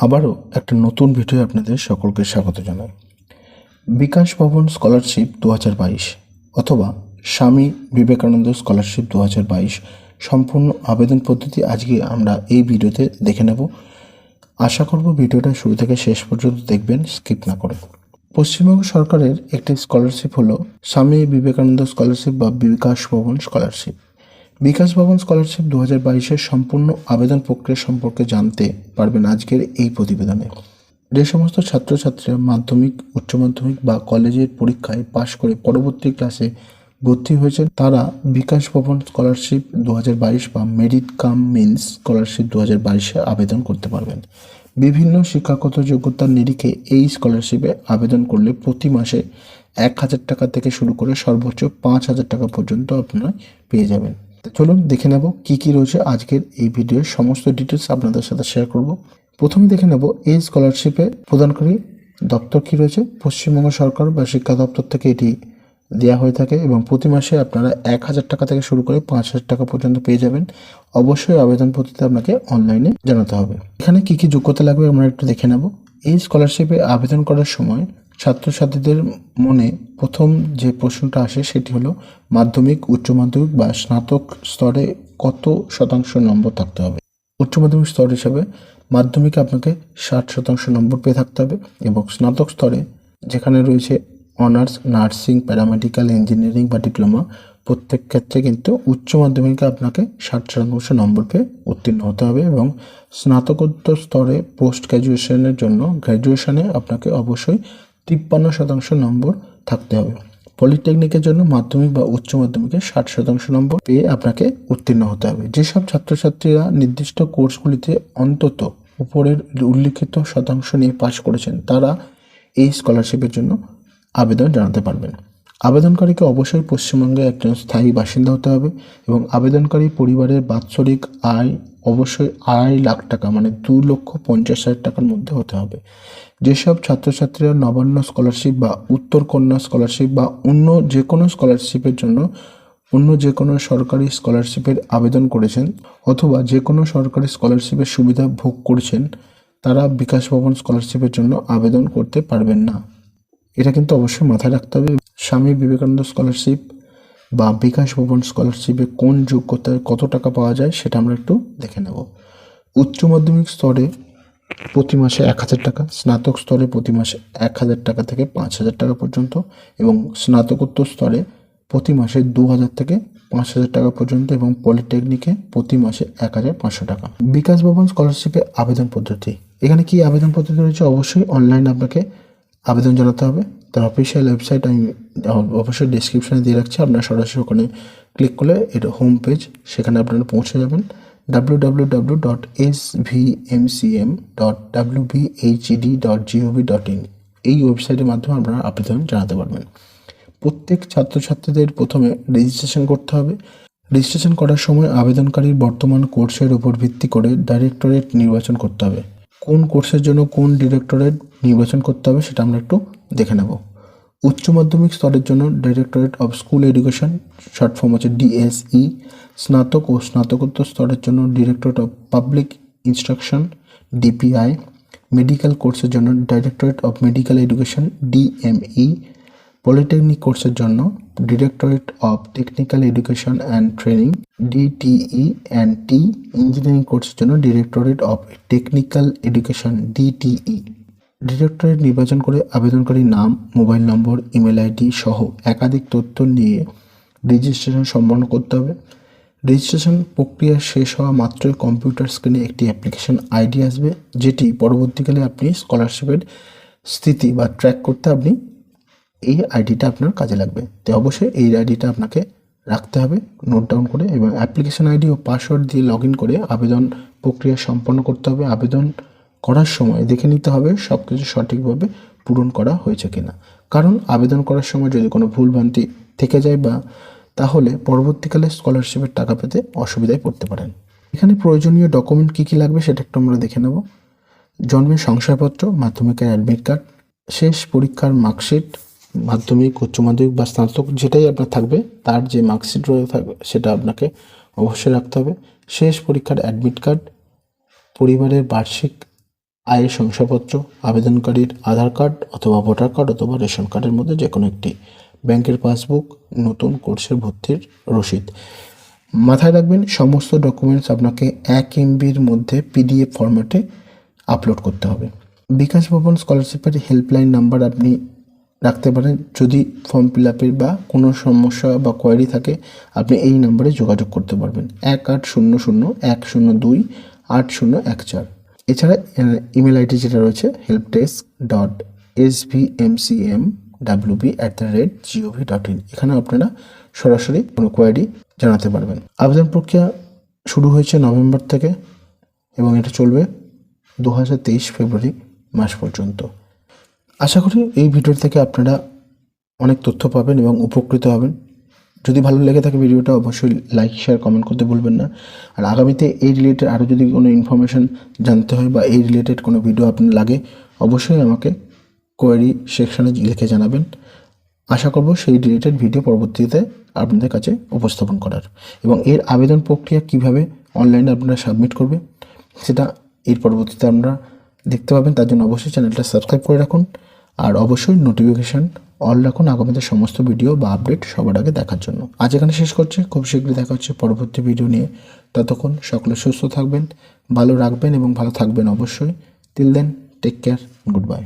আবারও একটা নতুন ভিডিও আপনাদের সকলকে স্বাগত জানাই। বিকাশ ভবন স্কলারশিপ 2022 অথবা স্বামী বিবেকানন্দ স্কলারশিপ 2022 সম্পূর্ণ আবেদন পদ্ধতি আজকে আমরা এই ভিডিওতে দেখে নেব। আশা করব ভিডিওটা শুরু থেকে শেষ পর্যন্ত দেখবেন, স্কিপ না করে। পশ্চিমবঙ্গ সরকারের একটি স্কলারশিপ হলো স্বামী বিবেকানন্দ স্কলারশিপ বা বিকাশ ভবন স্কলারশিপ। বিকাশ ভবন স্কলারশিপ 2022-এর সম্পূর্ণ আবেদন প্রক্রিয়া সম্পর্কে জানতে পারবেন আজকের এই প্রতিবেদনে। যে সমস্ত ছাত্রছাত্রীরা মাধ্যমিক, উচ্চ মাধ্যমিক বা কলেজের পরীক্ষায় পাশ করে পরবর্তী ক্লাসে ভর্তি হয়েছেন তারা বিকাশ ভবন স্কলারশিপ 2022 বা মেরিট-cum-Means স্কলারশিপ 2022-এ আবেদন করতে পারবেন। বিভিন্ন শিক্ষাগত যোগ্যতার নিরিখে এই স্কলারশিপে আবেদন করলে প্রতি মাসে 1000 টাকা থেকে শুরু করে সর্বোচ্চ 5000 টাকা পর্যন্ত আপনারা পেয়ে যাবেন। চলুন দেখে নেব কি কি রয়েছে আজকের এই ভিডিওর সমস্ত ডিটেলস আপনাদের সাথে শেয়ার করব। প্রথমে দেখে নেব এই স্কলারশিপে প্রদানকারী দপ্তর কি রয়েছে। পশ্চিমবঙ্গ সরকার বা শিক্ষা দপ্তর থেকে এটি দেওয়া হয়ে থাকে এবং প্রতি মাসে আপনারা 1000 টাকা থেকে শুরু করে 5000 টাকা পর্যন্ত পেয়ে যাবেন। অবশ্যই আবেদন পদ্ধতি আপনাকে অনলাইনে জানাতে হবে। এখানে কি কি যোগ্যতা লাগবে আমরা একটু দেখে নেব। এই স্কলারশিপে আবেদন করার সময় ছাত্রছাত্রীদের মনে প্রথম যে প্রশ্নটা আসে সেটি হলো মাধ্যমিক, উচ্চ মাধ্যমিক বা স্নাতক স্তরে কত শতাংশ নম্বর থাকতে হবে। উচ্চ মাধ্যমিক স্তর হিসাবে মাধ্যমিকে আপনাকে 60% নম্বর পেয়ে থাকতে হবে এবং স্নাতক স্তরে যেখানে রয়েছে অনার্স, নার্সিং, প্যারামেডিক্যাল, ইঞ্জিনিয়ারিং বা ডিপ্লোমা প্রত্যেক ক্ষেত্রে কিন্তু উচ্চ মাধ্যমিকে আপনাকে 60% নম্বর পেয়ে উত্তীর্ণ হতে হবে এবং স্নাতকোত্তর স্তরে পোস্ট গ্র্যাজুয়েশনের জন্য গ্র্যাজুয়েশনে আপনাকে অবশ্যই 53% নম্বর থাকতে হবে। পলিটেকনিকের জন্য মাধ্যমিক বা উচ্চ মাধ্যমিকে 60% নম্বর পেয়ে আপনাকে উত্তীর্ণ হতে হবে। যেসব ছাত্রছাত্রীরা নির্দিষ্ট কোর্সগুলিতে অন্তত উপরের উল্লিখিত শতাংশ নিয়ে পাশ করেছেন তারা এই স্কলারশিপের জন্য আবেদন জানাতে পারবেন। আবেদনকারীকে অবশ্যই পশ্চিমবঙ্গে একজন স্থায়ী বাসিন্দা হতে হবে এবং আবেদনকারী পরিবারের বাৎসরিক আয় অবশ্যই 2.5 লাখ টাকা মানে 2,50,000 টাকার মধ্যে হতে হবে। যেসব ছাত্রছাত্রীরা নবান্ন স্কলারশিপ বা উত্তর কন্যা স্কলারশিপ বা অন্য যে কোনো স্কলারশিপের জন্য অন্য যে কোনো সরকারি স্কলারশিপের আবেদন করেছেন অথবা যে কোনো সরকারি স্কলারশিপের সুবিধা ভোগ করছেন তারা বিকাশ ভবন স্কলারশিপের জন্য আবেদন করতে পারবেন না। এটা কিন্তু অবশ্যই মাথায় রাখতে হবে। স্বামী বিবেকানন্দ স্কলারশিপ বা বিকাশ ভবন স্কলারশিপে কোন যোগ্যতায় কত টাকা পাওয়া যায় সেটা আমরা একটু দেখে নেব। উচ্চ মাধ্যমিক স্তরে প্রতি মাসে 1000 টাকা, স্নাতক স্তরে প্রতি মাসে 1000 টাকা থেকে 5000 টাকা পর্যন্ত এবং স্নাতকোত্তর স্তরে প্রতি মাসে 2000 থেকে 5000 টাকা পর্যন্ত এবং পলিটেকনিকে প্রতি মাসে 1500 টাকা। বিকাশ ভবন স্কলারশিপে আবেদন পদ্ধতি, এখানে কি আবেদন পদ্ধতি রয়েছে? অবশ্যই অনলাইন আপনাকে আবেদন জানাতে হবে। তার অফিসিয়াল ওয়েবসাইট আমি অবশ্যই ডিসক্রিপশানে দিয়ে রাখছি, আপনারা সরাসরি ওখানে ক্লিক করলে এটা হোম পেজ, সেখানে আপনারা পৌঁছে যাবেন www.svmcm.wbhd.gov.in এই ওয়েবসাইটের মাধ্যমে আপনারা আবেদন জানাতে পারবেন। প্রত্যেক ছাত্রছাত্রীদের প্রথমে রেজিস্ট্রেশন করতে হবে। রেজিস্ট্রেশন করার সময় আবেদনকারীর বর্তমান কোর্সের উপর ভিত্তি করে ডাইরেক্টরেট নির্বাচন করতে হবে। কোন কোর্সের জন্য কোন ডিরেক্টরেট নির্বাচন করতে হবে সেটা আমরা একটু দেখে নেব। উচ্চ মাধ্যমিক স্তরের জন্য directorate of school education, short form হচ্ছে ডিএসই। স্নাতক ও স্নাতকোত্তর স্তরের জন্য directorate of public instruction, DPI. Medical কোর্সের জন্য directorate of medical education, DME. Polytechnic কোর্সের জন্য directorate of technical education and training, DTE and T. Engineering কোর্সের জন্য directorate of technical education, DTE. Directorate নির্বাচন করে আবেদনকারীর নাম, মোবাইল নম্বর, ইমেল আইডি সহ একাধিক তথ্য নিয়ে রেজিস্ট্রেশন সম্পন্ন করতে হবে। রেজিস্ট্রেশন প্রক্রিয়া শেষ হওয়া মাত্রই কম্পিউটার স্ক্রিনে একটি অ্যাপ্লিকেশন আইডি আসবে, যেটি পরবর্তীকালে আপনি স্কলারশিপের স্থিতি বা ট্র্যাক করতে আপনি এই আইডিটা আপনার কাজে লাগবে। তো অবশ্যই এই আইডিটা আপনাকে রাখতে হবে নোট ডাউন করে এবং অ্যাপ্লিকেশন আইডি ও পাসওয়ার্ড দিয়ে লগ ইন করে আবেদন প্রক্রিয়া সম্পন্ন করতে হবে। আবেদন করার সময় দেখে নিতে হবে সব কিছু সঠিকভাবে পূরণ করা হয়েছে কিনা, কারণ আবেদন করার সময় যদি কোনো ভুলভ্রান্তি থেকে যায় বা তাহলে পরবর্তীকালে স্কলারশিপের টাকা পেতে অসুবিধায় পড়তে পারেন। এখানে প্রয়োজনীয় ডকুমেন্ট কী কী লাগবে সেটা একটু আমরা দেখে নেব। জন্মের শংসাপত্র, মাধ্যমিকের অ্যাডমিট কার্ড, শেষ পরীক্ষার মার্কশিট, মাধ্যমিক, উচ্চ মাধ্যমিক বা স্নাতক যেটাই আপনার থাকবে তার যে মার্কশিট রয়ে থাকবে সেটা আপনাকে অবশ্যই রাখতে হবে। শেষ পরীক্ষার অ্যাডমিট কার্ড, পরিবারের বার্ষিক আয়ের শংসাপত্র, আবেদনকারীর আধার কার্ড অথবা ভোটার কার্ড অথবা রেশন কার্ডের মধ্যে যে কোনো একটি, ব্যাংকের পাসবুক, নতুন কোর্সের ভর্তির রসিদ। মাথায় রাখবেন সমস্ত ডকুমেন্টস আপনাকে 1 MBর মধ্যে PDF ফরম্যাটে আপলোড করতে হবে। বিকাশ ভবন স্কলারশিপের হেল্পলাইন নাম্বার আপনি রাখতে পারেন। যদি ফর্ম ফিল আপের বা কোনো সমস্যা বা কোয়ারি থাকে আপনি এই নাম্বারে যোগাযোগ করতে পারবেন 1800-102-8014। এছাড়া ইমেল আইডি যেটা রয়েছে helpdesk.svmcm.wb@gov.in, এখানে আপনারা সরাসরি কোনো কোয়ারি জানাতে পারবেন। আবেদন প্রক্রিয়া শুরু হয়েছে নভেম্বর থেকে এবং এটা চলবে 2023 ফেব্রুয়ারি মাস পর্যন্ত। আশা করি এই ভিডিও থেকে আপনারা অনেক তথ্য পাবেন এবং উপকৃত হবেন। যদি ভালো লেগে থাকে ভিডিওটা অবশ্যই লাইক, শেয়ার, কমেন্ট করতে ভুলবেন না। আর আগামীতে এই রিলেটেড আরও যদি কোনো ইনফরমেশান জানতে হয় বা এই রিলেটেড কোনো ভিডিও আপনার লাগে অবশ্যই আমাকে কোয়েরি সেকশানে লিখে জানাবেন। আশা করব সেই রিলেটেড ভিডিও পরবর্তীতে আপনাদের কাছে উপস্থাপন করার। এবং এর আবেদন প্রক্রিয়া কিভাবে অনলাইনে আপনারা সাবমিট করবে সেটা এর পরবর্তীতে আপনারা দেখতে পাবেন। তার জন্য অবশ্যই চ্যানেলটা সাবস্ক্রাইব করে রাখুন আর অবশ্যই নোটিফিকেশান অল রাখুন আগামীতে সমস্ত ভিডিও বা আপডেট সবার আগে দেখার জন্য। আজ এখানে শেষ করছি, খুব শীঘ্রই দেখা হচ্ছে পরবর্তী ভিডিও নিয়ে। ততক্ষণ সকলে সুস্থ থাকবেন, ভালো রাখবেন এবং ভালো থাকবেন অবশ্যই। Till then, take care, good bye.